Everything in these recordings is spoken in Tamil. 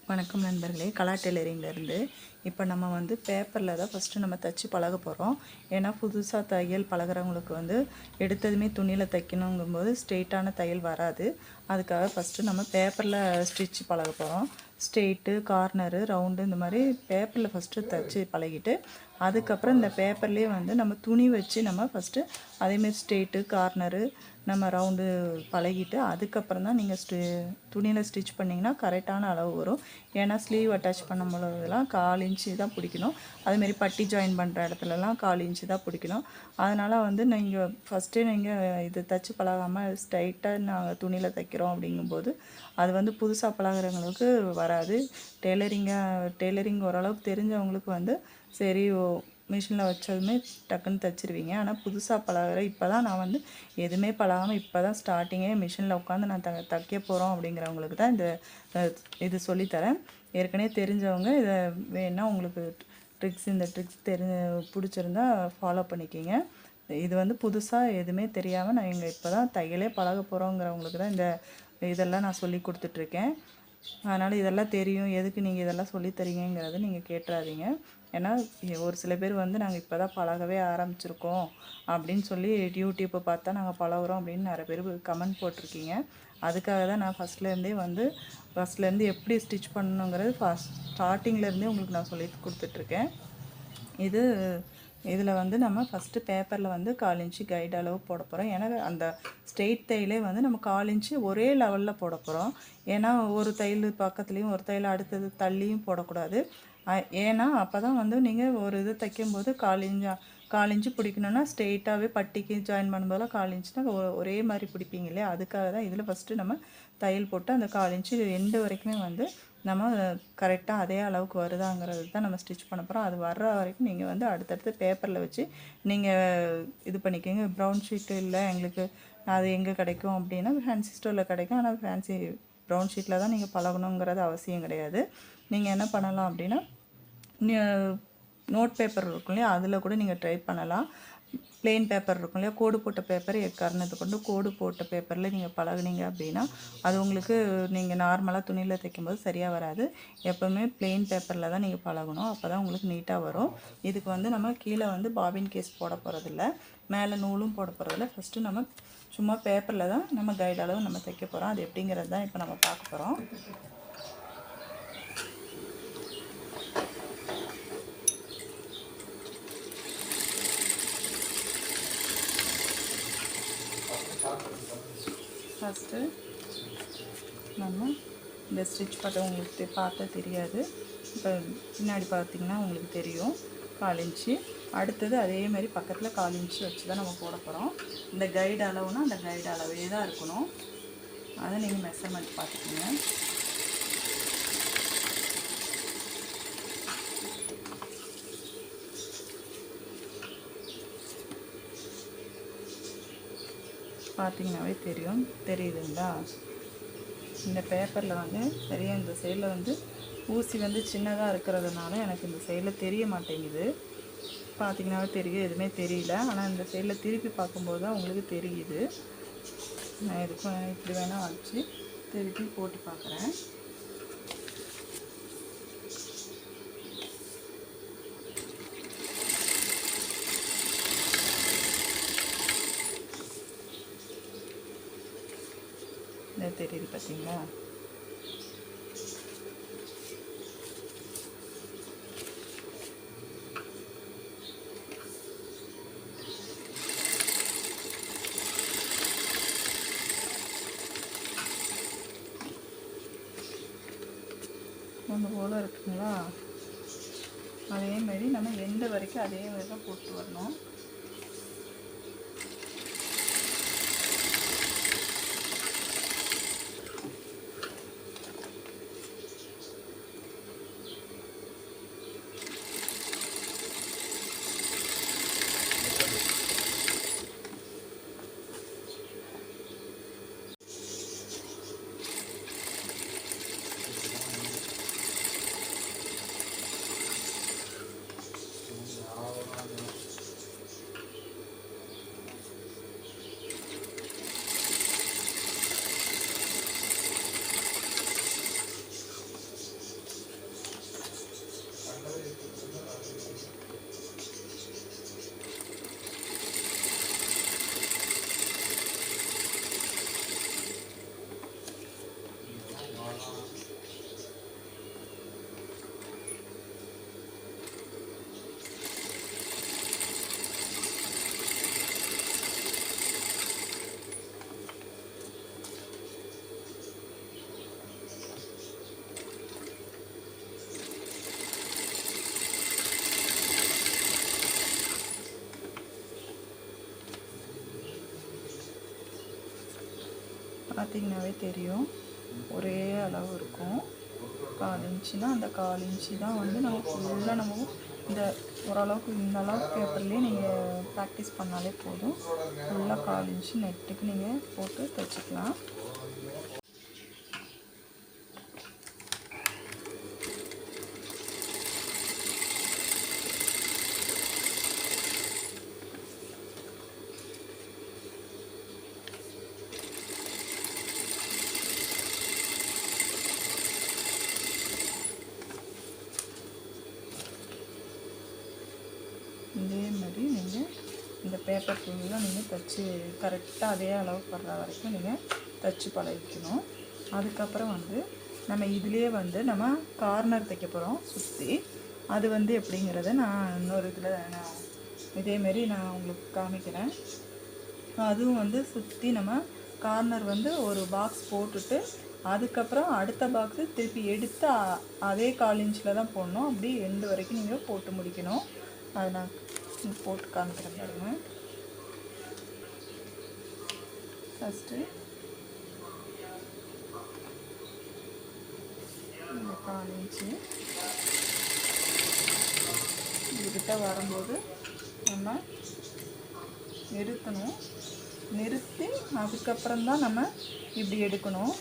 வணக்கம் நண்பர்களே, கலா டெய்லரிங்லேருந்து. இப்போ நம்ம வந்து பேப்பரில் தான் ஃபஸ்ட்டு நம்ம தைச்சி பழக போகிறோம். ஏன்னா புதுசாக தையல் பழகிறவங்களுக்கு வந்து எடுத்ததுமே துணியில் தைக்கணுங்கும்போது ஸ்ட்ரெயிட்டான தையல் வராது. அதுக்காக ஃபஸ்ட்டு நம்ம பேப்பரில் ஸ்டிச் பழக போகிறோம். ஸ்ட்ரெயிட்டு, கார்னரு, ரவுண்டு இந்த மாதிரி பேப்பரில் ஃபஸ்ட்டு தைச்சி பழகிட்டு அதுக்கப்புறம் இந்த பேப்பர்லேயே வந்து நம்ம துணி வச்சு நம்ம ஃபஸ்ட்டு அதேமாரி ஸ்ட்ரெயிட்டு, கார்னரு, நம்ம ரவுண்டு பழகிட்டு அதுக்கப்புறம் தான் நீங்கள் துணியில் ஸ்டிச் பண்ணிங்கன்னா கரெக்டான அளவு வரும். ஏன்னா ஸ்லீவ் அட்டாச் பண்ணும் பொழுதுலாம் 1/4 இன்ச்சு தான் பிடிக்கணும். அதுமாரி பட்டி ஜாயின் பண்ணுற இடத்துலலாம் 1/4 இன்ச்சு தான் பிடிக்கணும். அதனால் வந்து நீங்கள் ஃபஸ்ட்டே நீங்கள் இது தைச்சி பழகாமல் ஸ்ட்ரைட்டாக நாங்கள் துணியில் தைக்கிறோம் அப்படிங்கும்போது அது வந்து புதுசாக பழகிறவங்களுக்கு வராது. டெய்லரிங் ஓரளவுக்கு தெரிஞ்சவங்களுக்கு வந்து சரி மிஷினில் வச்சதுமே டக்குன்னு தைச்சிருவீங்க. ஆனால் புதுசாக பழகிற இப்போ தான் நான் வந்து எதுவுமே பழகாமல் இப்போ தான் ஸ்டார்டிங்கே மிஷினில் உட்காந்து நான் தைக்க போகிறோம் அப்படிங்கிறவங்களுக்கு தான் இது சொல்லித்தரேன். ஏற்கனவே தெரிஞ்சவங்க இதை வேணா உங்களுக்கு இந்த ட்ரிக்ஸ் பிடிச்சிருந்தா ஃபாலோ பண்ணிக்கிங்க. இது வந்து புதுசாக எதுவுமே தெரியாமல் நான் இங்கே இப்போ தான் தையலே பழக போகிறோங்கிறவங்களுக்கு தான் இதெல்லாம் நான் சொல்லி கொடுத்துட்ருக்கேன். அதனால் இதெல்லாம் தெரியும், எதுக்கு நீங்கள் இதெல்லாம் சொல்லித்தரீங்கிறத நீங்கள் கேட்டுறாதீங்க. ஏன்னா ஒரு சில பேர் வந்து நாங்கள் இப்போ தான் பழகவே ஆரம்பிச்சிருக்கோம் அப்படின்னு சொல்லி யூடியூப்பை பார்த்தா நாங்கள் பழகுறோம் அப்படின்னு நிறைய பேர் கமெண்ட் போட்டிருக்கீங்க. அதுக்காக தான் நான் ஃபஸ்ட்லேருந்து எப்படி ஸ்டிச் பண்ணணுங்கிறது ஸ்டார்டிங்லேருந்தே உங்களுக்கு நான் சொல்லி கொடுத்துட்ருக்கேன். இதில் வந்து நம்ம ஃபஸ்ட்டு பேப்பரில் வந்து 1/4 இன்ச்சு கைடு அளவு போட போகிறோம். ஏன்னா அந்த ஸ்ட்ரெயிட் தையலே வந்து நம்ம 1/4 இன்ச்சு ஒரே லெவலில் போட போகிறோம். ஏன்னா ஒரு தையல் பக்கத்துலேயும் ஒரு தையல் அடுத்தது தள்ளியும் போடக்கூடாது. ஏன்னா அப்போ தான் வந்து நீங்கள் ஒரு இது தைக்கும்போது 1/4 இன்ச்சு பிடிக்கணுன்னா ஸ்ட்ரெயிட்டாகவே பட்டிக்கு ஜாயின் பண்ணும்போதெல்லாம் 1/4 இன்ச்சுனா ஒரே மாதிரி பிடிப்பீங்க இல்லையா? அதுக்காக தான் இதில் ஃபஸ்ட்டு நம்ம தையல் போட்டு அந்த 1/4 இன்ச்சு எண்டு வரைக்குமே வந்து நம்ம கரெக்டாக அதே அளவுக்கு வருதாங்கிறது தான் நம்ம ஸ்டிச் பண்ண போகிறோம். அது வர்ற வரைக்கும் நீங்கள் வந்து அடுத்தடுத்து பேப்பரில் வச்சு நீங்கள் இது பண்ணிக்கோங்க. ப்ரௌன் ஷீட்டு இல்லை எங்களுக்கு அது எங்கே கிடைக்கும் அப்படின்னா ஃபேன்சி ஸ்டோரில் கிடைக்கும். ஆனால் ஃபேன்சி ப்ரௌன் ஷீட்டில் தான் நீங்கள் பழகணுங்கிறது அவசியம் கிடையாது. நீங்கள் என்ன பண்ணலாம் அப்படின்னா நோட் பேப்பர் இருக்கும் இல்லையா, அதில் கூட நீங்கள் ட்ரை பண்ணலாம். ப்ளெயின் பேப்பர் இருக்கும் இல்லையா, கோடு போட்ட பேப்பர் எக்காரணத்தை கொண்டு கோடு போட்ட பேப்பரில் நீங்கள் பழகுனீங்க அப்படின்னா அது உங்களுக்கு நீங்கள் நார்மலாக துணியில் தைக்கும்போது சரியாக வராது. எப்போவுமே ப்ளெயின் பேப்பரில் தான் நீங்கள் பழகணும். அப்போ தான் உங்களுக்கு நீட்டாக வரும். இதுக்கு வந்து நம்ம கீழே வந்து பாபின் கேஸ் போட போகிறதில்ல, மேலே நூலும் போட போகிறதில்ல. ஃபஸ்ட்டு நம்ம சும்மா பேப்பரில் தான் நம்ம கைடு அளவு நம்ம தைக்க போகிறோம். அது எப்படிங்கிறது தான் இப்போ நம்ம பார்க்க போகிறோம். ஃபஸ்ட்டு நம்ம இந்த ஸ்டிச் பார்த்தா உங்களுக்கு பார்த்தா தெரியாது, இப்போ பின்னாடி பார்த்திங்கன்னா உங்களுக்கு தெரியும் 1/4 இன்ச்சு. அடுத்தது அதே மாதிரி பக்கத்தில் 1/4 இன்ச்சு வச்சு தான் நம்ம போட போகிறோம். இந்த கைடு அளவுனா அந்த கைடு அளவே தான் இருக்கணும். அதை நீங்கள் மெஷர்மெண்ட் பார்த்துக்கோங்க. பார்த்திங்கனாவே தெரியுதுங்களா? இந்த பேப்பரில் வந்து நிறைய இந்த சைடில் வந்து ஊசி வந்து சின்னதாக இருக்கிறதுனால எனக்கு இந்த சைடில் தெரிய மாட்டேங்குது. பார்த்திங்கனாவே தெரியும், எதுவுமே தெரியல. ஆனால் இந்த சைடில் திருப்பி பார்க்கும்போது தான் உங்களுக்கு தெரியுது. நான் இதுக்கும் இப்படி வேணால் வச்சு திருப்பி போட்டு பார்க்குறேன். தெரியுது பார்த்தீங்களா? ஒன்று போல் இருக்குங்களா? அதேமாரி நம்ம எந்த வரைக்கும் அதே மாதிரி தான் போட்டு வரணும். பார்த்திங்கனாவே தெரியும், ஒரே அளவு இருக்கும். 1/4 இன்ச்சுனா அந்த 1/4 இன்ச்சு தான் வந்து நம்ம ஃபுல்லாக நம்ம இந்த ஓரளவுக்கு இந்த அளவுக்கு பேப்பர்லேயே நீங்கள் ப்ராக்டிஸ் பண்ணாலே போதும். ஃபுல்லாக 1/4 இன்ச்சு நெட்டுக்கு நீங்கள் போட்டு தைச்சிக்கலாம். இதே மாதிரி நீங்கள் இந்த பேப்பர் ஃபுல்லாக நீங்கள் தைச்சி கரெக்டாக அதே அளவு படுற வரைக்கும் நீங்கள் தைச்சி பழகிக்கணும். அதுக்கப்புறம் வந்து நம்ம இதிலே வந்து நம்ம கார்னர் தைக்க போகிறோம் சுற்றி. அது வந்து எப்படிங்கிறத நான் இன்னொரு இதில் நான் இதேமாரி நான் உங்களுக்கு காமிக்கிறேன். அதுவும் வந்து சுற்றி நம்ம கார்னர் வந்து ஒரு பாக்ஸ் போட்டுட்டு அதுக்கப்புறம் அடுத்த பாக்ஸு திருப்பி எடுத்து அதே 1/4 இன்ச்சில் தான் போடணும். அப்படி எண்டு வரைக்கும் நீங்கள் போட்டு முடிக்கணும். அதை நான் போட்டு காமிக்கிறேன் பாருங்க. ஃபஸ்ட்டு இந்த 1/4 இன்ச்சு இதுகிட்ட வரும்போது நம்ம நிறுத்தணும். நிறுத்தி அதுக்கப்புறம் தான் நம்ம இப்படி எடுக்கணும்.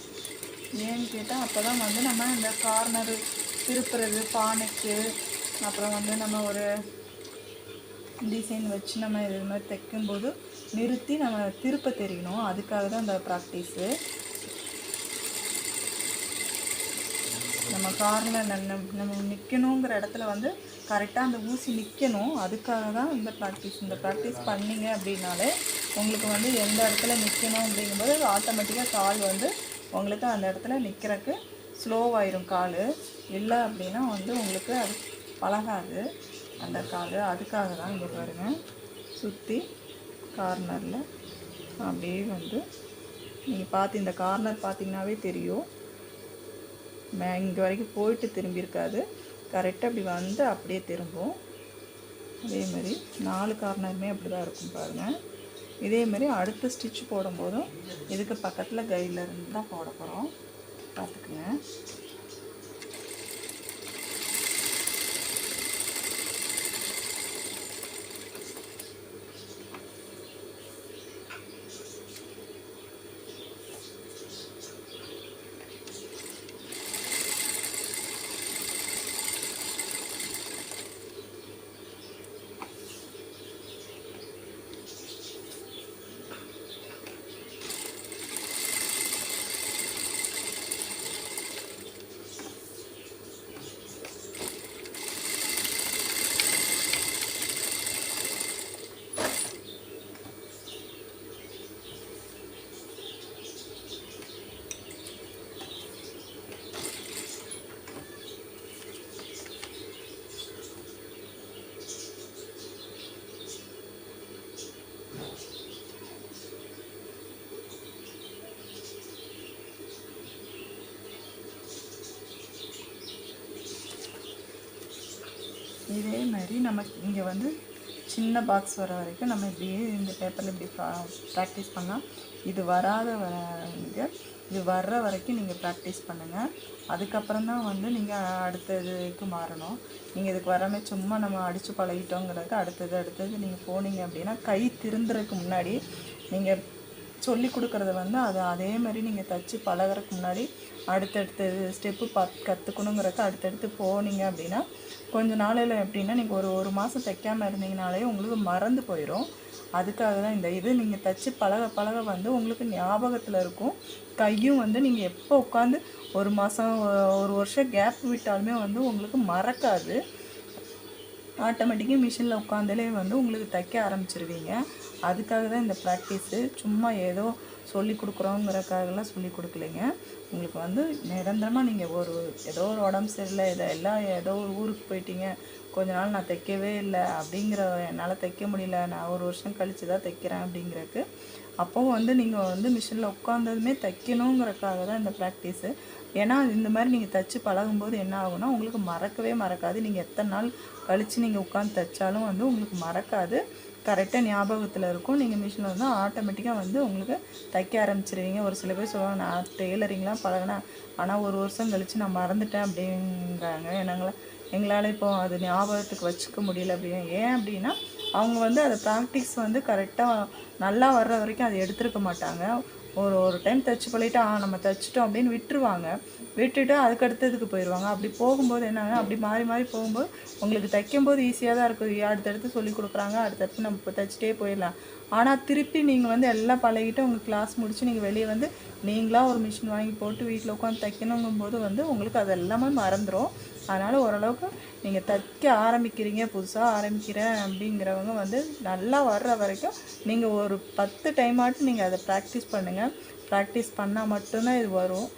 ஏன்னு கேட்டால் அப்போ தான் வந்து நம்ம இந்த கார்னரு திருப்புறது பானைக்கு, அப்புறம் வந்து நம்ம ஒரு டிசைன் வச்சு நம்ம இது மாதிரி தைக்கும்போது நிறுத்தி நம்ம திருப்ப தெரியணும். அதுக்காக தான் இந்த ப்ராக்டிஸு. நம்ம கார்னர் நம்ம நிற்கணுங்கிற இடத்துல வந்து கரெக்டாக அந்த ஊசி நிற்கணும். அதுக்காக தான் இந்த ப்ராக்டிஸ். இந்த ப்ராக்டிஸ் பண்ணிங்க அப்படின்னாலே உங்களுக்கு வந்து எந்த இடத்துல நிற்கணும் அப்படிங்கும்போது ஆட்டோமேட்டிக்காக கால் வந்து உங்களுக்கு அந்த இடத்துல நிற்கிறதுக்கு ஸ்லோவாயிரும் கால். இல்லை அப்படின்னா வந்து உங்களுக்கு அது பழகாது அந்த கால். அதுக்காக தான் இங்கே பாருங்கள், சுற்றி கார்னரில் அப்படியே வந்து நீங்கள் பார்த்து இந்த கார்னர் பார்த்திங்கனாவே தெரியும். இங்கே வரைக்கும் போயிட்டு திரும்பியிருக்காது. கரெக்டாக அப்படி வந்து அப்படியே திரும்பும். அதேமாதிரி 4 கார்னருமே அப்படி தான் இருக்கும் பாருங்கள். இதேமாரி அடுத்த ஸ்டிச் போடும்போதும் இதுக்கு பக்கத்தில் கைடில் இருந்து தான் போட போகிறோம். பார்த்துக்குங்க. இதே மாதிரி நம்ம இங்கே வந்து சின்ன பாக்ஸ் வர வரைக்கும் நம்ம இப்படியே இந்த பேப்பரில் இப்படி ப்ராக்டிஸ் பண்ணால் இது வராத இது வர்ற வரைக்கும் நீங்கள் ப்ராக்டிஸ் பண்ணுங்கள். அதுக்கப்புறம் தான் வந்து நீங்கள் அடுத்ததுக்கு மாறணும். நீங்கள் இதுக்கு வராமல் சும்மா நம்ம அடித்து பழகிட்டோங்கிறதுக்கு அடுத்தது நீங்கள் போனீங்க அப்படின்னா கை திருந்துறதுக்கு முன்னாடி நீங்கள் சொல்லி கொடுக்குறத வந்து அதே மாதிரி நீங்கள் தைச்சி பழகிறதுக்கு முன்னாடி அடுத்தடுத்து ஸ்டெப்பு கற்றுக்கணுங்கிறதுக்கு அடுத்தடுத்து போனீங்க அப்படின்னா கொஞ்ச நாளையில் எப்படின்னா நீங்கள் ஒரு மாதம் தைக்காமல் இருந்தீங்கனாலே உங்களுக்கு மறந்து போயிடும். அதுக்காக தான் இந்த இது நீங்கள் தைச்சி பழக வந்து உங்களுக்கு ஞாபகத்தில் இருக்கும். கையும் வந்து நீங்கள் எப்போ உட்காந்து ஒரு மாதம் ஒரு வருஷம் கேப் விட்டாலுமே வந்து உங்களுக்கு மறக்காது. ஆட்டோமேட்டிக்காக மிஷினில் உட்காந்தாலே வந்து உங்களுக்கு தைக்க ஆரம்பிச்சிருவீங்க. அதுக்காக தான் இந்த ப்ராக்டிஸு. சும்மா ஏதோ சொல்லி கொடுக்குறோங்கிறக்காகலாம் சொல்லி கொடுக்கலைங்க. உங்களுக்கு வந்து நிரந்தரமாக நீங்கள் ஏதோ ஒரு உடம்பு சரியில்லை, ஏதோ ஒரு ஊருக்கு போயிட்டீங்க, கொஞ்ச நாள் நான் தைக்கவே இல்லை அப்படிங்கிற, என்னால் தைக்க முடியல, நான் ஒரு வருஷம் கழித்து தான் தைக்கிறேன் அப்படிங்கிறதுக்கு அப்போவும் வந்து நீங்கள் வந்து மிஷினில் உட்காந்ததுமே தைக்கணுங்கிறக்காக தான் இந்த ப்ராக்டிஸு. ஏன்னா இந்த மாதிரி நீங்கள் தைச்சி பழகும்போது என்ன ஆகும்னா உங்களுக்கு மறக்கவே மறக்காது. நீங்கள் எத்தனை நாள் கழித்து நீங்கள் உட்காந்து தைச்சாலும் வந்து உங்களுக்கு மறக்காது. கரெக்டாக ஞாபகத்தில் இருக்கும். நீங்கள் மிஷினில் வந்து ஆட்டோமேட்டிக்காக வந்து உங்களுக்கு தைக்க ஆரம்பிச்சிருவீங்க. ஒரு சில பேர் சொல்லுவாங்க, நான் டெய்லரிங்லாம் பழகினேன், ஆனால் ஒரு வருஷம் கழித்து நான் மறந்துட்டேன் அப்படிங்கிறாங்க. எங்களால் இப்போ அது ஞாபகத்துக்கு வச்சுக்க முடியல அப்படின்னு. ஏன் அப்படின்னா அவங்க வந்து அதை ப்ராக்டிஸ் வந்து கரெக்டாக நல்லா வர்ற வரைக்கும் அதை எடுத்துருக்க மாட்டாங்க. ஒரு டைம் தைச்சி பழகிட்டு நம்ம தைச்சிட்டோம் அப்படின்னு விட்டுருவாங்க. விட்டுட்டு அதுக்கடுத்ததுக்கு போயிடுவாங்க. அப்படி போகும்போது என்னன்னா, அப்படி மாறி மாறி போகும்போது உங்களுக்கு தைக்கும்போது ஈஸியாக தான் இருக்கும். அடுத்தடுத்து சொல்லி கொடுக்குறாங்க, அடுத்தடுத்து நம்ம இப்போ தைச்சிட்டே போயிடலாம். ஆனால் திருப்பி நீங்கள் வந்து எல்லாம் பழகிட்டு உங்கள் கிளாஸ் முடித்து நீங்கள் வெளியே வந்து நீங்களாக ஒரு மிஷின் வாங்கி போட்டு வீட்டில் உட்காந்து தைக்கணுங்கும்போது வந்து உங்களுக்கு அது எல்லாமே மறந்துடும். அதனால் ஓரளவுக்கு நீங்கள் தைக்க ஆரம்பிக்கிறீங்க, புதுசாக ஆரம்பிக்கிறேன் அப்படிங்கிறவங்க வந்து நல்லா வர்ற வரைக்கும் நீங்கள் ஒரு 10 டைமாட்டும் நீங்கள் அதை ப்ராக்டிஸ் பண்ணுங்கள். ப்ராக்டிஸ் பண்ணால் மட்டும்தான் இது வரும்.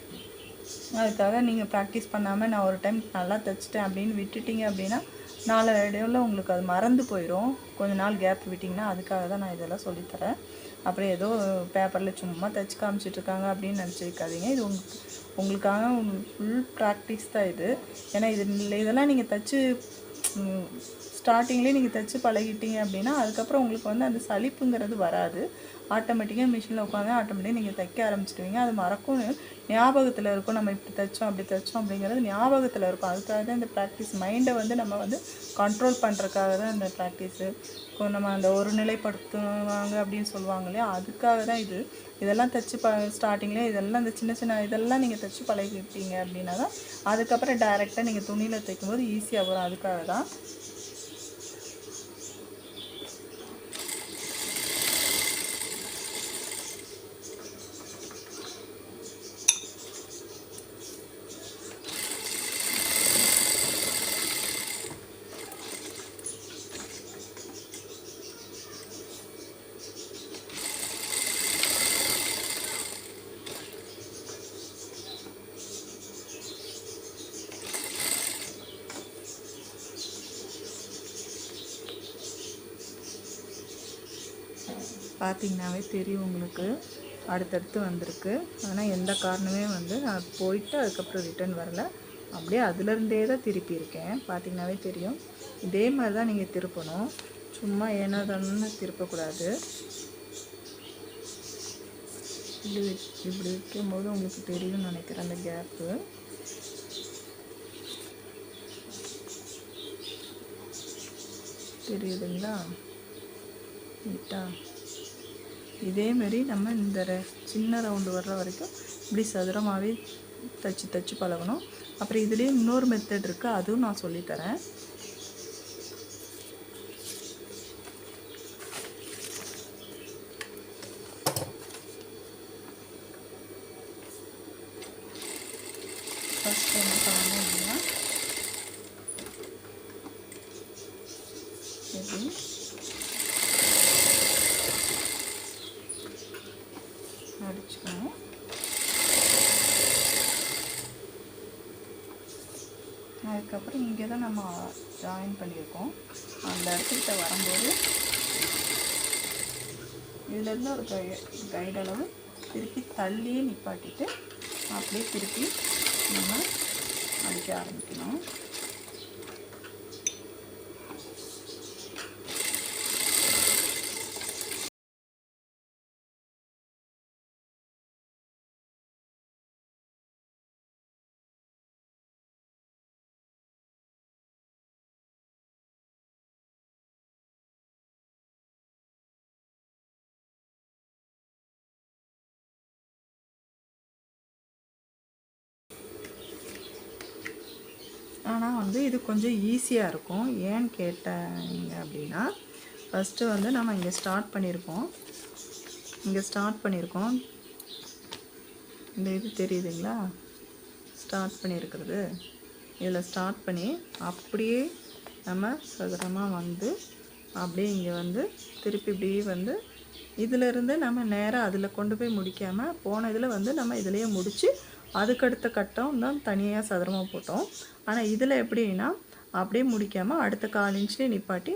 அதுக்காக நீங்கள் ப்ராக்டிஸ் பண்ணாமல் நான் ஒரு டைம் நல்லா தைச்சிட்டேன் அப்படின்னு விட்டுட்டிங்க அப்படின்னா நாளடைவில் உங்களுக்கு அது மறந்து போயிடும். கொஞ்ச நாள் கேப் விட்டிங்கன்னா அதுக்காக தான் நான் இதெல்லாம் சொல்லித்தரேன். அப்புறம் ஏதோ பேப்பரில் சும்மா தைச்சி காமிச்சிட்ருக்காங்க அப்படின்னு நினச்சிருக்காதீங்க. இது உங்களுக்காக ஃபுல் ப்ராக்டிஸ் தான் இது. ஏன்னா இதெல்லாம் நீங்கள் தைச்சி ஸ்டார்டிங்லேயே நீங்கள் தைச்சி பழகிட்டீங்க அப்படின்னா அதுக்கப்புறம் உங்களுக்கு வந்து அந்த சலிப்புங்கிறது வராது. ஆட்டோமேட்டிக்காக மிஷினில் உட்காந்து ஆட்டோமேட்டிக்காக நீங்கள் தைக்க ஆரம்பிச்சிடுவீங்க. அது மறக்கும், ஞாபகத்தில் இருக்கும். நம்ம இப்படி தைச்சோம் அப்படி தைச்சோம் அப்படிங்கிறது ஞாபகத்தில் இருக்கும். அதுக்காக தான் இந்த ப்ராக்டிஸ். மைண்டை வந்து நம்ம வந்து கண்ட்ரோல் பண்ணுறதுக்காக தான் இந்த ப்ராக்டிஸு. நம்ம அந்த ஒரு நிலைப்படுத்துவாங்க அப்படின்னு சொல்லுவாங்க இல்லையா, அதுக்காக தான் இது. இதெல்லாம் தைச்சி ஸ்டார்டிங்லேயே இதெல்லாம் இந்த சின்ன சின்ன இதெல்லாம் நீங்கள் தைச்சி பழகிட்டீங்க அப்படின்னா தான் அதுக்கப்புறம் டைரெக்டாக நீங்கள் துணியில் தைக்கும்போது ஈஸியாக வரும். அதுக்காக தான். பார்த்திங்கனாவே தெரியும் உங்களுக்கு அடுத்தடுத்து வந்திருக்கு. ஆனால் எந்த காரணமே வந்து நான் போயிட்டு அதுக்கப்புறம் ரிட்டர்ன் வரல, அப்படியே அதுலேருந்தே தான் திருப்பி இருக்கேன். பார்த்திங்கனாவே தெரியும். இதே மாதிரி தான் நீங்கள் திருப்பணும். சும்மா ஏனோ தானே திருப்பக்கூடாது. இப்படி வைக்கும்போது உங்களுக்கு தெரியும்னு நினைக்கிறேன் அந்த கேப்பு. தெரியுதுங்களா? நீட்டா இதேமாரி நம்ம இந்த சின்ன ரவுண்டு வர்ற வரைக்கும் இப்படி சதுரமாகவே தைச்சி பழகணும். அப்புறம் இதுலேயே இன்னொரு மெத்தட் இருக்குது, அதுவும் நான் சொல்லித்தரேன். ஃபஸ்ட் என்ன பண்ணணும் அப்படின்னா எப்படி அடிச்சுக்கணும். அதுக்கப்புறம் இங்கே தான் நம்ம ஜாயின் பண்ணியிருக்கோம். அந்த இடத்துக்கிட்ட வரும்போது இதிலேருந்து ஒரு கைடளவு திருப்பி தள்ளியே நிப்பாட்டிட்டு அப்படியே திருப்பி நம்ம அடிக்க ஆரம்பிக்கணும். ஆனால் வந்து இது கொஞ்சம் ஈஸியாக இருக்கும். ஏன்னு கேட்டாங்க அப்படின்னா, ஃபஸ்ட்டு வந்து நம்ம இங்கே ஸ்டார்ட் பண்ணியிருக்கோம். இந்த இது தெரியுதுங்களா, ஸ்டார்ட் பண்ணியிருக்கிறது. இதில் ஸ்டார்ட் பண்ணி அப்படியே நம்ம சதுரமாக வந்து அப்படியே இங்கே வந்து திருப்பி இப்படியே வந்து இதிலேருந்து நம்ம நேராக அதில் கொண்டு போய் முடிக்காமல் போன இதில் வந்து நம்ம இதிலையே முடித்து அதுக்கடுத்த கட்டம் தான் தனியாக சதுரமாக போட்டோம். ஆனால் இதில் எப்படின்னா அப்படியே முடிக்காமல் அடுத்த 1/4 இன்ச்லேயே நிப்பாட்டி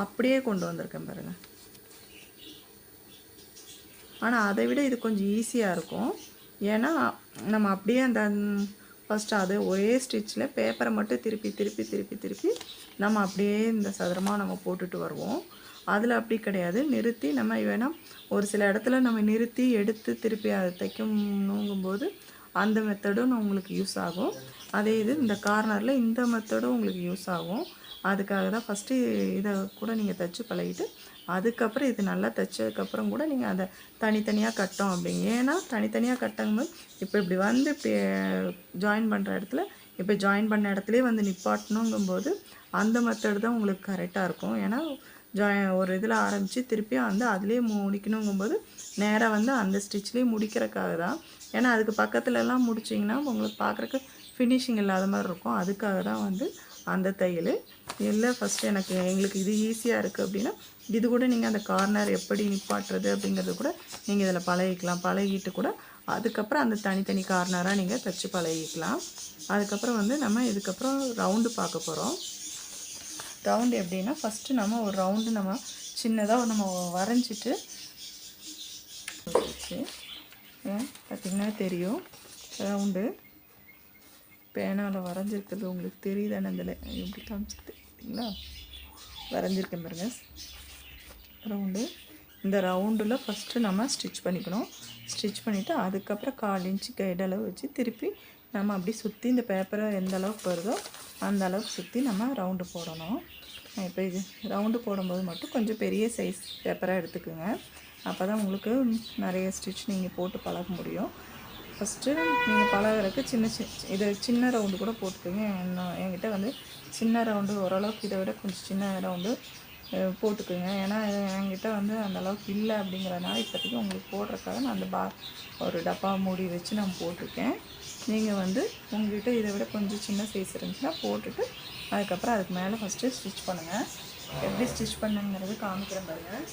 அப்படியே கொண்டு வந்திருக்கேன் பாருங்கள். ஆனால் அதை விட இது கொஞ்சம் ஈஸியாக இருக்கும். ஏன்னா நம்ம அப்படியே அந்த ஃபஸ்ட்டு அது ஒரே ஸ்டிச்சில் பேப்பரை மட்டும் திருப்பி நம்ம அப்படியே இந்த சதுரமாக நம்ம போட்டுட்டு வருவோம். அதில் அப்படி கிடையாது. நிறுத்தி நம்ம வேணால் ஒரு சில இடத்துல நம்ம நிறுத்தி எடுத்து திருப்பி அதை தைக்கணுங்கும்போது அந்த மெத்தடும் உங்களுக்கு யூஸ் ஆகும். அதே இது இந்த கார்னரில் இந்த மெத்தடும் உங்களுக்கு யூஸ் ஆகும். அதுக்காக தான் ஃபஸ்ட்டு இதை கூட நீங்கள் தைச்சி பழகிட்டு அதுக்கப்புறம் இது நல்லா தைச்சதுக்கப்புறம் கூட நீங்கள் அதை தனித்தனியாக கட்டோம் அப்படிங்க. ஏன்னா தனித்தனியாக கட்டும்போது இப்போ இப்படி வந்து இப்படி ஜாயின் பண்ணுற இடத்துல இப்போ ஜாயின் பண்ண இடத்துலேயே வந்து நிப்பாட்டணுங்கும்போது அந்த மெத்தட் தான் உங்களுக்கு கரெக்டாக இருக்கும். ஏன்னா ஒரு இதில் ஆரம்பித்து திருப்பி வந்து அதுலேயே முடிக்கணுங்கும்போது நேராக வந்து அந்த ஸ்டிச்லேயே முடிக்கிறதுக்காக தான். ஏன்னா அதுக்கு பக்கத்துலலாம் முடிச்சிங்கன்னா உங்களுக்கு பார்க்குறக்கு ஃபினிஷிங் இல்லாத மாதிரி இருக்கும். அதுக்காக தான் வந்து அந்த தையல் இல்லை. ஃபஸ்ட்டு எங்களுக்கு இது ஈஸியாக இருக்குது அப்படின்னா இது கூட நீங்கள் அந்த கார்னர் எப்படி நிப்பாட்டுறது அப்படிங்கிறது கூட நீங்கள் இதில் பழகிக்கலாம். பழகிட்டு கூட அதுக்கப்புறம் அந்த தனித்தனி கார்னராக நீங்கள் தைச்சி பழகிக்கலாம். அதுக்கப்புறம் வந்து நம்ம இதுக்கப்புறம் ரவுண்டு பார்க்க போகிறோம். ரவுண்டு எப்படின்னா ஃபஸ்ட்டு நம்ம ஒரு ரவுண்டு நம்ம சின்னதாக நம்ம வரைஞ்சிட்டு பார்த்திங்கன்னா தெரியும் ரவுண்டு பேனாவில் வரைஞ்சிருக்கிறது உங்களுக்கு தெரியுதானே? அதில் எப்படி காமிச்சிட்டு பார்த்தீங்களா வரைஞ்சிருக்கேன் பாருங்க ரவுண்டு. இந்த ரவுண்டில் ஃபஸ்ட்டு நம்ம ஸ்டிச் பண்ணிக்கணும். ஸ்டிச் பண்ணிவிட்டு அதுக்கப்புறம் 1/4 இன்ச்சு கைடளவு வச்சு திருப்பி நம்ம அப்படி சுற்றி இந்த பேப்பரை எந்த அளவுக்கு வருதோ அந்த அளவுக்கு சுற்றி நம்ம ரவுண்டு போடணும். இப்போ இது ரவுண்டு போடும்போது மட்டும் கொஞ்சம் பெரிய சைஸ் பேப்பராக எடுத்துக்கோங்க. அப்போ தான் உங்களுக்கு நிறைய ஸ்டிச் நீங்கள் போட்டு பழக முடியும். ஃபஸ்ட்டு நீங்கள் பழகிறதுக்கு இது சின்ன ரவுண்டு கூட போட்டுக்கோங்க. என்கிட்ட வந்து சின்ன ரவுண்டு ஓரளவுக்கு இதை விட கொஞ்சம் சின்ன ரவுண்டு போட்டுக்கோங்க. ஏன்னா என்கிட்ட வந்து அந்தளவுக்கு இல்லை அப்படிங்கிறதுனால இப்போதைக்கு உங்களுக்கு போடுறதுக்காக நான் அந்த ஒரு டப்பா மூடி வச்சு நான் போட்டிருக்கேன். நீங்கள் வந்து உங்கள்கிட்ட இதை விட கொஞ்சம் சின்ன சைஸ் இருந்துச்சுன்னா போட்டுட்டு அதுக்கப்புறம் அதுக்கு மேலே ஃபஸ்ட்டு ஸ்டிச் பண்ணுங்கள். எப்படி ஸ்டிச் பண்ணுங்கிறது காமிக்கிறேன் பாருங்கள்.